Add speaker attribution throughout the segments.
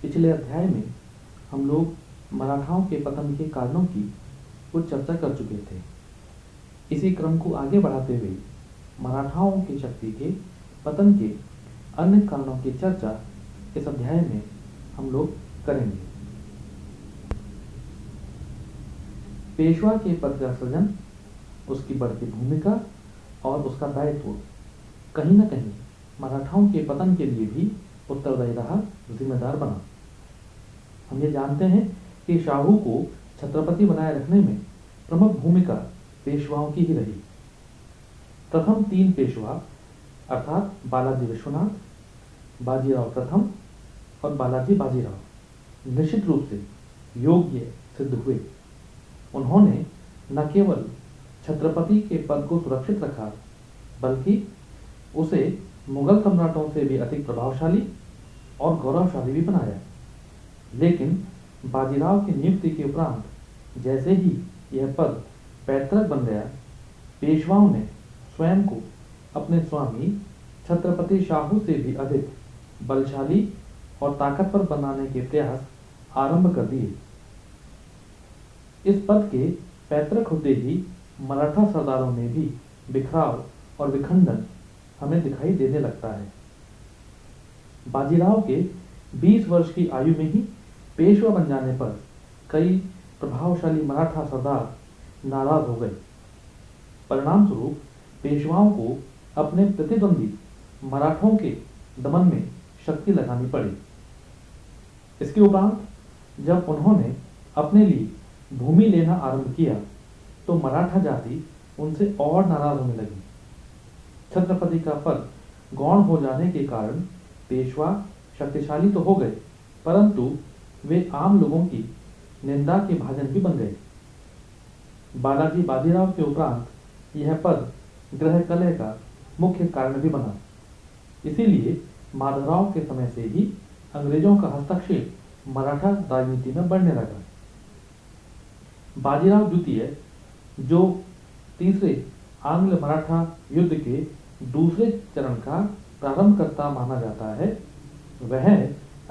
Speaker 1: पिछले अध्याय में हम लोग मराठाओं के पतन के कारणों की कुछ चर्चा कर चुके थे। इसी क्रम को आगे बढ़ाते हुए मराठाओं की शक्ति के पतन के अन्य कारणों की चर्चा इस अध्याय में हम लोग करेंगे। पेशवा के पद का सृजन, उसकी बढ़ती भूमिका और उसका दायित्व कहीं न कहीं मराठाओं के पतन के लिए भी उत्तरदायी रहा, जिम्मेदार बना। हम ये जानते हैं कि शाहू को छत्रपति बनाए रखने में प्रमुख भूमिका पेशवाओं की ही रही। प्रथम 3 पेशवा अर्थात बालाजी विश्वनाथ, बाजीराव प्रथम और बालाजी बाजीराव निश्चित रूप से योग्य सिद्ध हुए। उन्होंने न केवल छत्रपति के पद को सुरक्षित रखा, बल्कि उसे मुगल सम्राटों से भी अधिक प्रभावशाली और गौरवशाली भी बनाया। लेकिन बाजीराव की नियुक्ति के उपरांत जैसे ही यह पद पैतृक बन गया, पेशवाओं ने स्वयं को अपने स्वामी छत्रपति शाहू से भी अधिक बलशाली और ताकतवर बनाने के प्रयास आरंभ कर दिए। इस पद के पैतृक होते ही मराठा सरदारों में भी बिखराव और विखंडन हमें दिखाई देने लगता है। बाजीराव के 20 वर्ष की आयु में ही पेशवा बन जाने पर कई प्रभावशाली मराठा सरदार नाराज हो गए। परिणाम स्वरूप पेशवाओं को अपने प्रतिद्वंदी मराठों के दमन में शक्ति लगानी पड़ी। इसके उपरांत जब उन्होंने अपने लिए भूमि लेना आरंभ किया तो मराठा जाति उनसे और नाराज होने लगी। छत्रपति का पद गौण हो जाने के कारण पेशवा शक्तिशाली तो हो गए, परंतु वे आम लोगों की निंदा के भाजन भी बन गए। बालाजी बाजीराव के उपरांत यह पद गृह कलह का मुख्य कारण भी बना। इसीलिए माधवराव के समय से ही अंग्रेजों का हस्तक्षेप मराठा राजनीति में बढ़ने लगा। बाजीराव द्वितीय, जो तीसरे आंग्ल मराठा युद्ध के दूसरे चरण का प्रारंभकर्ता माना जाता है, वह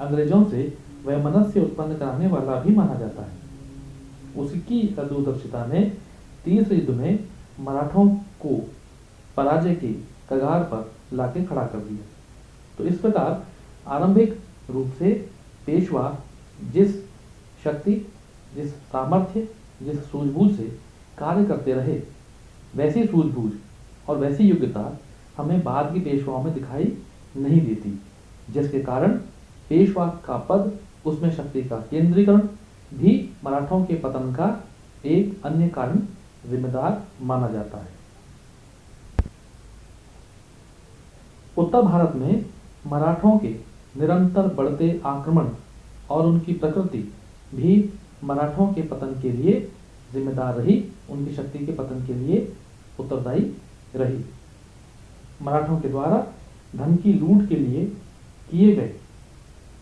Speaker 1: अंग्रेजों से वैमनस्य उत्पन्न कराने वाला भी माना जाता है। उसकी दूरदर्शिता ने तीसरे युद्ध में मराठों को पराजय के कगार पर लाके खड़ा कर दिया। तो इस प्रकार आरंभिक रूप से पेशवा जिस शक्ति, जिस सामर्थ्य, जिस सूझबूझ से कार्य करते रहे, वैसी सूझबूझ और वैसी योग्यता हमें बाद की पेशवाओं में दिखाई नहीं देती, जिसके कारण पेशवा का पद, उसमें शक्ति का केंद्रीकरण भी मराठों के पतन का एक अन्य कारण जिम्मेदार माना जाता है। उत्तर भारत में मराठों के निरंतर बढ़ते आक्रमण और उनकी प्रकृति भी मराठों के पतन के लिए जिम्मेदार रही, उनकी शक्ति के पतन के लिए उत्तरदायी रही। मराठों के द्वारा धन की लूट के लिए किए गए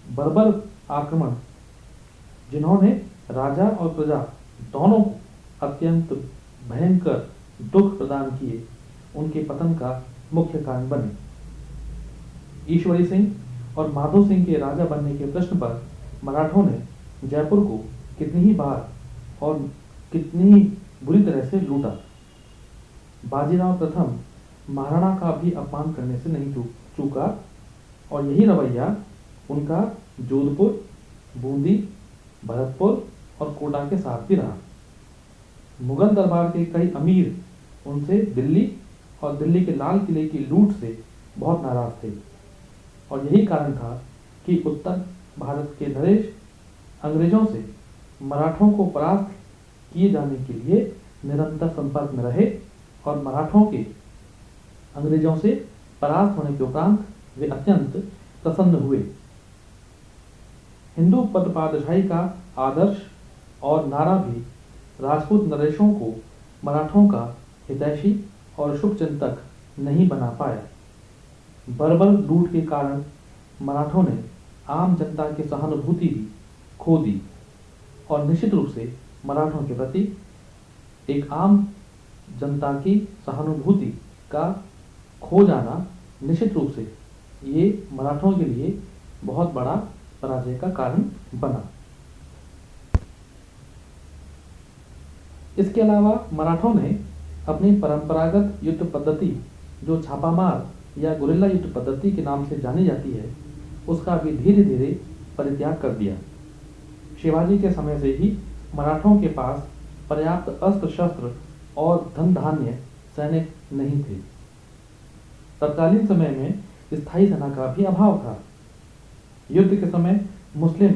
Speaker 1: बर्बर आक्रमण, जिन्होंने राजा और प्रजा दोनों को अत्यंत भयंकर दुख प्रदान किए, उनके पतन का मुख्य कारण बने। ईश्वरी सिंह और माधो सिंह के राजा बनने के प्रश्न पर मराठों ने जयपुर को कितनी ही बार और कितनी ही बुरी तरह से लूटा। बाजीराव प्रथम महाराणा का भी अपमान करने से नहीं चूका और यही रवैया उनका जोधपुर, बूंदी, भरतपुर और कोटा के साथ भी रहा। मुगल दरबार के कई अमीर उनसे दिल्ली और दिल्ली के लाल किले की लूट से बहुत नाराज थे और यही कारण था कि उत्तर भारत के नरेश अंग्रेजों से मराठों को परास्त किए जाने के लिए निरंतर संपर्क में रहे और मराठों के अंग्रेजों से परास्त होने के उपरांत वे अत्यंत प्रसन्न हुए। हिंदू पद पातशाही का आदर्श और नारा भी राजपूत नरेशों को मराठों का हितैषी और शुभचिंतक नहीं बना पाया। बर्बर लूट के कारण मराठों ने आम जनता की सहानुभूति भी खो दी और निश्चित रूप से मराठों के प्रति एक आम जनता की सहानुभूति का खो जाना निश्चित रूप से ये मराठों के लिए बहुत बड़ा पराजय का कारण बना। इसके अलावा मराठों ने अपनी परंपरागत युद्ध पद्धति, जो छापामार या गुरिल्ला युद्ध पद्धति के नाम से जानी जाती है, उसका भी धीरे धीरे परित्याग कर दिया। शिवाजी के समय से ही मराठों के पास पर्याप्त अस्त्र शस्त्र और धन धान्य सैनिक नहीं थे। तत्कालीन समय में स्थायी सेना का भी अभाव था। युद्ध के समय मुस्लिम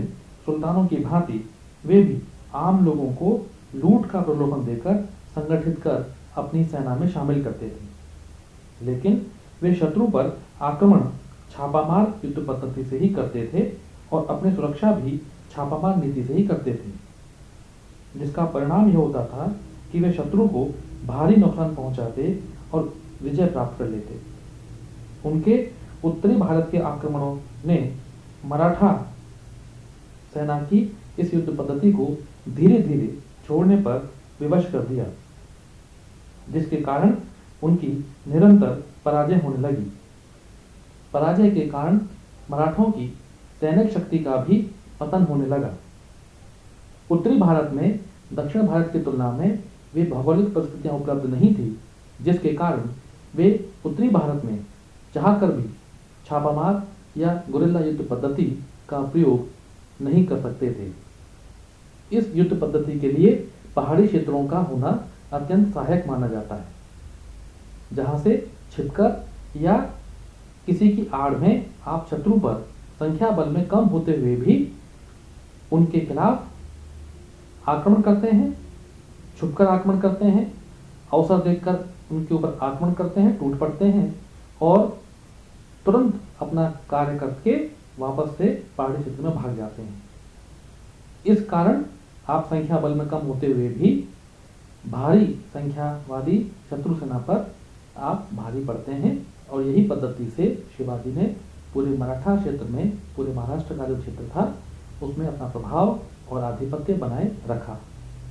Speaker 1: सुल्तानों की भांति वे भी आम लोगों को लूट का प्रलोभन देकर संगठित कर अपनी सेना में शामिल करते थे, लेकिन वे शत्रु पर आक्रमण छापामार युद्ध पद्धति से ही करते थे और अपनी सुरक्षा भी छापामार नीति से ही करते थे, जिसका परिणाम यह होता था कि वे शत्रु को भारी नुकसान पहुंचाते और विजय प्राप्त कर लेते। उनके उत्तरी भारत के आक्रमणों ने मराठा सेना की इस युद्ध पद्धति को धीरे धीरे छोड़ने पर विवश कर दिया, जिसके कारण उनकी निरंतर पराजय होने लगी। पराजय के कारण मराठों की सैनिक शक्ति का भी पतन होने लगा। उत्तरी भारत में दक्षिण भारत की तुलना में वे भौगोलिक परिस्थितियां उपलब्ध नहीं थी, जिसके कारण वे उत्तरी भारत में चाहकर भी छापामार या गुरिल्ला युद्ध पद्धति का प्रयोग नहीं कर सकते थे। इस युद्ध पद्धति के लिए पहाड़ी क्षेत्रों का होना अत्यंत सहायक माना जाता है, जहां से छिपकर या किसी की आड़ में आप शत्रु पर संख्या बल में कम होते हुए भी उनके खिलाफ आक्रमण करते हैं, छुपकर आक्रमण करते हैं, अवसर देखकर उनके ऊपर आक्रमण करते हैं, टूट पड़ते हैं और तुरंत अपना कार्य करके वापस से पहाड़ी क्षेत्र में भाग जाते हैं। इस कारण आप संख्या बल में कम होते हुए भी भारी संख्यावादी शत्रु सेना पर आप भारी पड़ते हैं और यही पद्धति से शिवाजी ने पूरे मराठा क्षेत्र में, पूरे महाराष्ट्र का जो क्षेत्र था उसमें अपना प्रभाव और आधिपत्य बनाए रखा।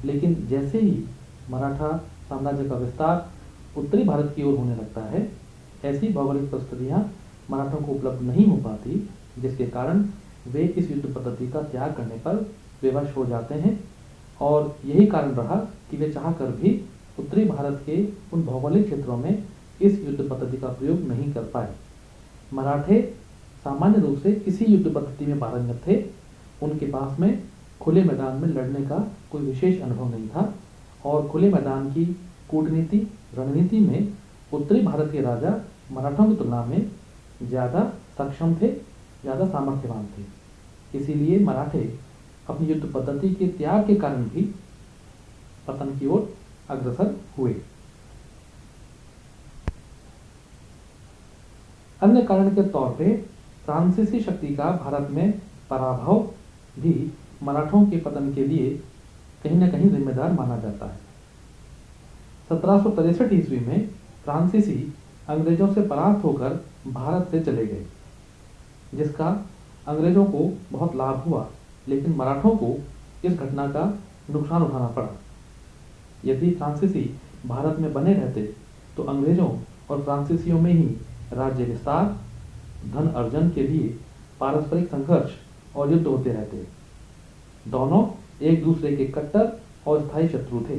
Speaker 1: लेकिन जैसे ही मराठा साम्राज्य का विस्तार उत्तरी भारत की ओर होने लगता है, ऐसी भौगोलिक परिस्थितियां मराठों को उपलब्ध नहीं हो पाती, जिसके कारण वे इस युद्ध पद्धति का त्याग करने पर विवश हो जाते हैं और यही कारण रहा कि वे चाहकर भी उत्तरी भारत के उन भौगोलिक क्षेत्रों में इस युद्ध पद्धति का प्रयोग नहीं कर पाए। मराठे सामान्य रूप से किसी युद्ध पद्धति में पारंगत थे। उनके पास में खुले मैदान में लड़ने का कोई विशेष अनुभव नहीं था और खुले मैदान की कूटनीति, रणनीति में उत्तरी भारत के राजा मराठों की तुलना में ज़्यादा सक्षम थे, ज़्यादा सामर्थ्यवान थे। इसीलिए मराठे अपनी युद्ध पद्धति के त्याग के कारण भी पतन की ओर अग्रसर हुए। अन्य कारण के तौर पे फ्रांसीसी शक्ति का भारत में पराभव भी मराठों के पतन के लिए कहीं न कहीं जिम्मेदार माना जाता है। 1763 ईस्वी में फ्रांसीसी अंग्रेजों से परास्त होकर भारत से चले गए, जिसका अंग्रेजों को बहुत लाभ हुआ, लेकिन मराठों को इस घटना का नुकसान उठाना पड़ा। यदि फ्रांसीसी भारत में बने रहते तो अंग्रेजों और फ्रांसीसियों में ही राज्य विस्तार, धन अर्जन के लिए पारस्परिक संघर्ष और युद्ध होते रहते। दोनों एक दूसरे के कट्टर और स्थायी शत्रु थे।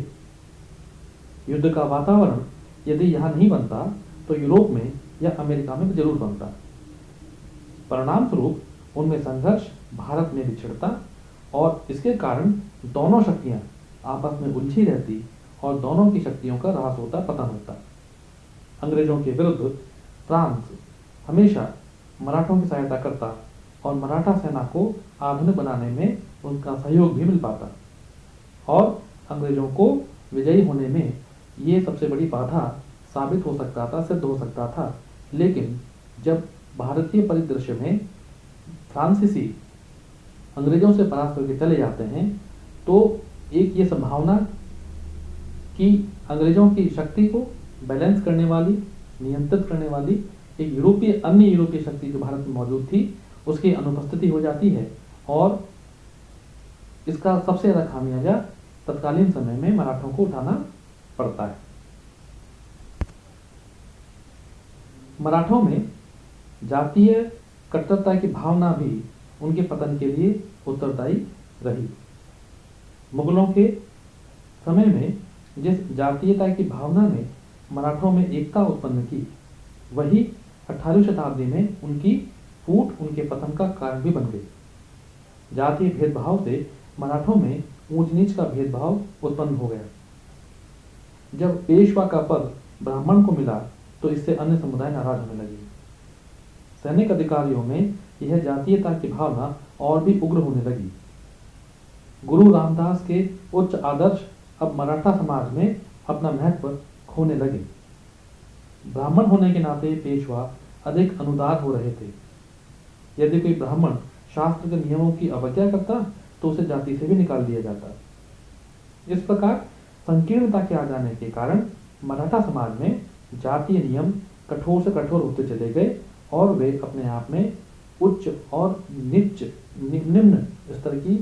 Speaker 1: युद्ध का वातावरण यदि यहाँ नहीं बनता तो यूरोप में या अमेरिका में जरूर बनता। परिणाम स्वरूप उनमें संघर्ष भारत में भी छिड़ता और इसके कारण दोनों शक्तियां आपस में उलझी रहती और दोनों की शक्तियों का ह्रास होता, पतन होता। अंग्रेजों के विरुद्ध फ्रांस हमेशा मराठों की सहायता करता और मराठा सेना को आधुनिक बनाने में उनका सहयोग भी मिल पाता और अंग्रेजों को विजयी होने में ये सबसे बड़ी बाधा साबित हो सकता था, सिद्ध हो सकता था। लेकिन जब भारतीय परिदृश्य में फ्रांसीसी अंग्रेजों से परास्त करके चले जाते हैं तो एक ये संभावना कि अंग्रेजों की शक्ति को बैलेंस करने वाली, नियंत्रित करने वाली एक अन्य यूरोपीय शक्ति जो भारत में मौजूद थी उसकी अनुपस्थिति हो जाती है और इसका सबसे ज़्यादा खामियाजा तत्कालीन समय में मराठों को उठाना पड़ता है। मराठों में जातीय कट्टरता की भावना भी उनके पतन के लिए उत्तरदायी रही। मुगलों के समय में जिस जातीयता की भावना ने मराठों में एकता उत्पन्न की, वही 18वीं शताब्दी में उनकी फूट उनके पतन का कारण भी बन गई। जातीय भेदभाव से मराठों में ऊंच नीच का भेदभाव उत्पन्न हो गया। जब पेशवा का पद ब्राह्मण को मिला तो इससे अन्य समुदाय नाराज होने लगे। सैनिक अधिकारियों में यह जातीयता की भावना और भी उग्र होने लगी। गुरु रामदास के उच्च आदर्श अब मराठा समाज में अपना महत्व खोने लगे। ब्राह्मण होने के नाते पेशवा अधिक अनुदार हो रहे थे। यदि कोई ब्राह्मण शास्त्र के नियमों की अवज्ञा करता तो उसे जाति से भी निकाल दिया जाता। इस प्रकार संकीर्णता के आ जाने के कारण मराठा समाज में जातीय नियम कठोर से कठोर होते चले गए और वे अपने आप में उच्च और निम्न स्तर की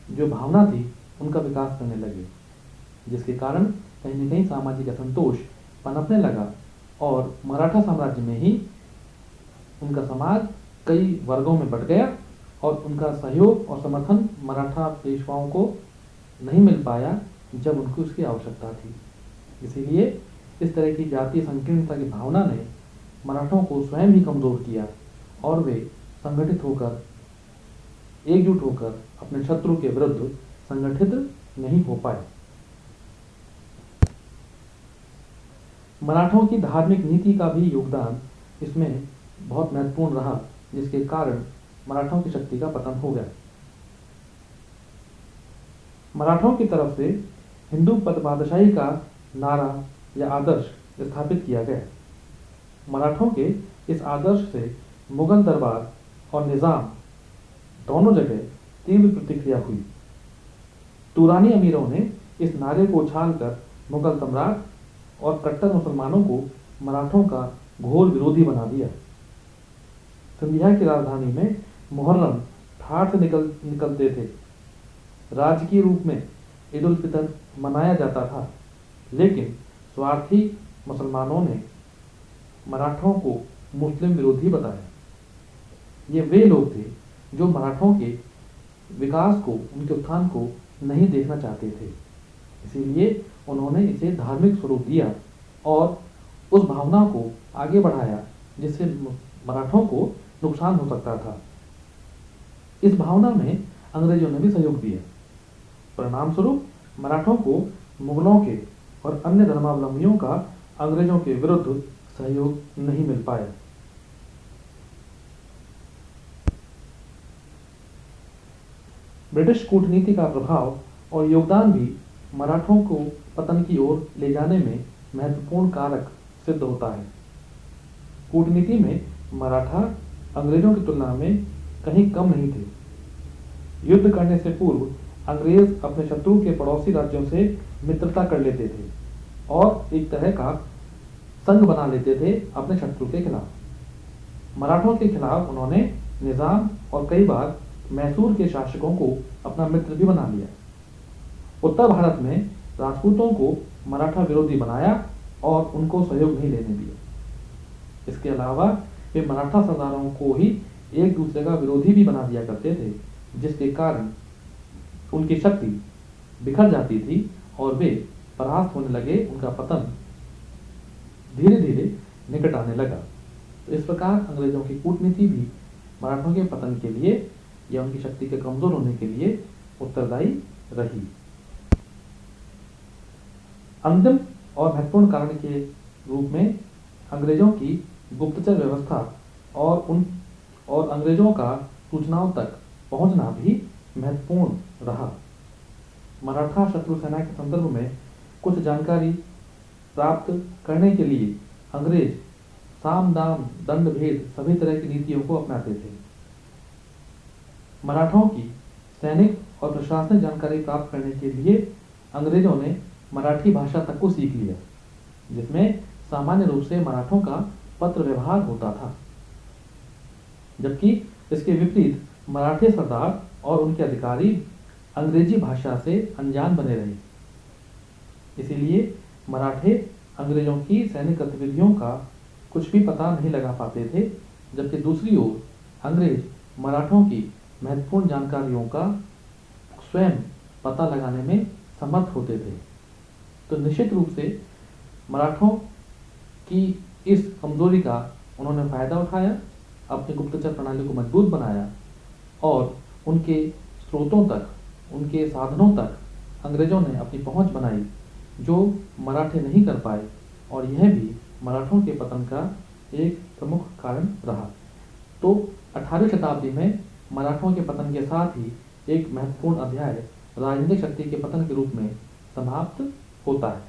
Speaker 1: जो भावना थी उनका विकास करने लगे, जिसके कारण कहीं न कहीं सामाजिक असंतोष पनपने लगा और मराठा साम्राज्य में ही उनका समाज कई वर्गों में बंट गया और उनका सहयोग और समर्थन मराठा पेशवाओं को नहीं मिल पाया जब उनको उसकी आवश्यकता थी। इसीलिए इस तरह की जातीय संकीर्णता की भावना ने मराठों को स्वयं ही कमजोर किया और वे संगठित होकर, एकजुट होकर अपने शत्रु के विरुद्ध संगठित नहीं हो पाए। मराठों की धार्मिक नीति का भी योगदान इसमें बहुत महत्वपूर्ण रहा, जिसके कारण मराठों की शक्ति का पतन हो गया। मराठों की तरफ से हिंदू बादशाही का नारा या आदर्श स्थापित किया गया। मराठों के इस आदर्श से मुगल दरबार और निजाम दोनों जगह तीव्र प्रतिक्रिया हुई। तुरानी अमीरों ने इस नारे को उछालकर मुगल सम्राट और कट्टर मुसलमानों को मराठों का घोर विरोधी बना दिया। सिंधिया की राजधानी में मुहर्रम ठाठ से निकलते थे। राजकीय रूप में ईद उल फितर मनाया जाता था, लेकिन स्वार्थी मुसलमानों ने मराठों को मुस्लिम विरोधी बताया। ये वे लोग थे जो मराठों के विकास को, उनके उत्थान को नहीं देखना चाहते थे। इसीलिए उन्होंने इसे धार्मिक स्वरूप दिया और उस भावना को आगे बढ़ाया जिससे मराठों को नुकसान हो सकता था। इस भावना में अंग्रेजों ने भी सहयोग दिया। परिणाम स्वरूप मराठों को मुगलों के और अन्य धर्मावलंबियों का अंग्रेजों के विरुद्ध सहयोग नहीं मिल पाया। ब्रिटिश कूटनीति का प्रभाव और योगदान भी मराठों को पतन की ओर ले जाने में महत्वपूर्ण कारक सिद्ध होता है। कूटनीति में मराठा अंग्रेजों की तुलना में कहीं कम नहीं थे। युद्ध करने से पूर्व अंग्रेज अपने शत्रु के पड़ोसी राज्यों से मित्रता कर लेते थे और एक तरह का संघ बना लेते थे अपने शत्रु के खिलाफ। मराठों के खिलाफ उन्होंने निजाम और कई बार मैसूर के शासकों को अपना मित्र भी बना लिया। उत्तर भारत में राजपूतों को मराठा विरोधी बनाया और उनको सहयोग नहीं लेने दिया। इसके अलावा वे मराठा सरदारों को ही एक दूसरे का विरोधी भी बना दिया करते थे, जिसके कारण उनकी शक्ति बिखर जाती थी और वे परास्त होने लगे। उनका पतन धीरे धीरे निकट आने लगा। तो इस प्रकार अंग्रेजों की कूटनीति भी मराठों के पतन के लिए या उनकी शक्ति के कमजोर होने के लिए उत्तरदायी रही। अंतिम और महत्वपूर्ण कारण के रूप में अंग्रेजों की गुप्तचर व्यवस्था और अंग्रेजों का सूचनाओं तक पहुंचना भी महत्वपूर्ण रहा। मराठा शत्रु सेना के संदर्भ में कुछ जानकारी प्राप्त करने के लिए अंग्रेज साम दाम दंड भेद सभी तरह की नीतियों को अपनाते थे। मराठों की सैनिक और प्रशासनिक जानकारी प्राप्त करने के लिए अंग्रेजों ने मराठी भाषा तक को सीख लिया, जिसमें सामान्य रूप से मराठों का पत्र व्यवहार होता था, जबकि इसके विपरीत मराठे सरदार और उनके अधिकारी अंग्रेजी भाषा से अनजान बने रहे। इसीलिए मराठे अंग्रेजों की सैनिक गतिविधियों का कुछ भी पता नहीं लगा पाते थे, जबकि दूसरी ओर अंग्रेज मराठों की महत्वपूर्ण जानकारियों का स्वयं पता लगाने में समर्थ होते थे। तो निश्चित रूप से मराठों की इस कमजोरी का उन्होंने फायदा उठाया, अपनी गुप्तचर प्रणाली को मजबूत बनाया और उनके स्रोतों तक, उनके साधनों तक अंग्रेजों ने अपनी पहुंच बनाई, जो मराठे नहीं कर पाए, और यह भी मराठों के पतन का एक प्रमुख कारण रहा। तो 18वीं शताब्दी में मराठों के पतन के साथ ही एक महत्वपूर्ण अध्याय राजनीतिक शक्ति के पतन के रूप में समाप्त होता है।